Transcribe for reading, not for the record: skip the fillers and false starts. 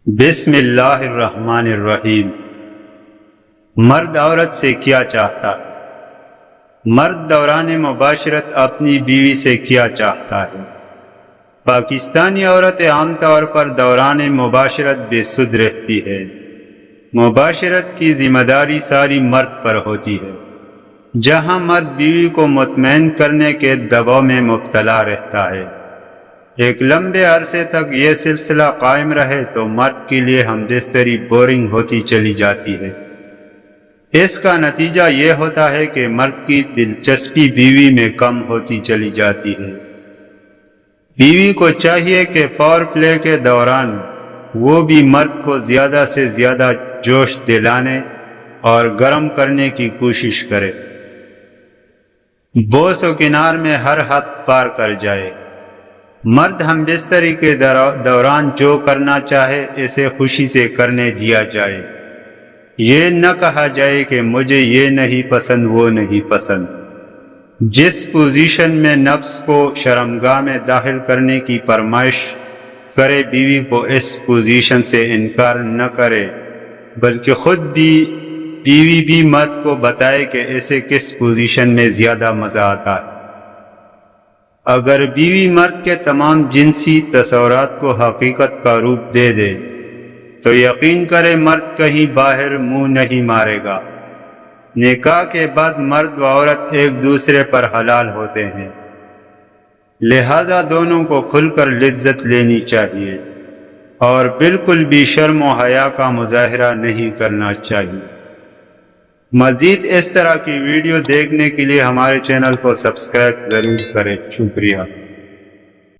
بسم اللہ الرحمن الرحیم۔ مرد عورت سے کیا چاہتا ہے؟ مرد دوران مباشرت اپنی بیوی سے کیا چاہتا ہے؟ پاکستانی عورت عام طور پر دوران مباشرت بے سدھ رہتی ہے۔ مباشرت کی ذمہ داری ساری مرد پر ہوتی ہے، جہاں مرد بیوی کو مطمئن کرنے کے دباؤ میں مبتلا رہتا ہے۔ ایک لمبے عرصے تک یہ سلسلہ قائم رہے تو مرد کے لیے ہمدستری بورنگ ہوتی چلی جاتی ہے۔ اس کا نتیجہ یہ ہوتا ہے کہ مرد کی دلچسپی بیوی میں کم ہوتی چلی جاتی ہے۔ بیوی کو چاہیے کہ فور پلے کے دوران وہ بھی مرد کو زیادہ سے زیادہ جوش دلانے اور گرم کرنے کی کوشش کرے، بوس و کنار میں ہر حد پار کر جائے۔ مرد ہم بستری کے دوران جو کرنا چاہے اسے خوشی سے کرنے دیا جائے۔ یہ نہ کہا جائے کہ مجھے یہ نہیں پسند وہ نہیں پسند۔ جس پوزیشن میں نفس کو شرمگاہ میں داخل کرنے کی فرمائش کرے، بیوی کو اس پوزیشن سے انکار نہ کرے، بلکہ خود بھی بیوی بھی مرد کو بتائے کہ اسے کس پوزیشن میں زیادہ مزہ آتا ہے۔ اگر بیوی مرد کے تمام جنسی تصورات کو حقیقت کا روپ دے دے تو یقین کرے مرد کہیں باہر منہ نہیں مارے گا۔ نکاح کے بعد مرد و عورت ایک دوسرے پر حلال ہوتے ہیں، لہذا دونوں کو کھل کر لذت لینی چاہیے اور بالکل بھی شرم و حیا کا مظاہرہ نہیں کرنا چاہیے۔ مزید اس طرح کی ویڈیو دیکھنے کے لیے ہمارے چینل کو سبسکرائب ضرور کریں۔ شکریہ۔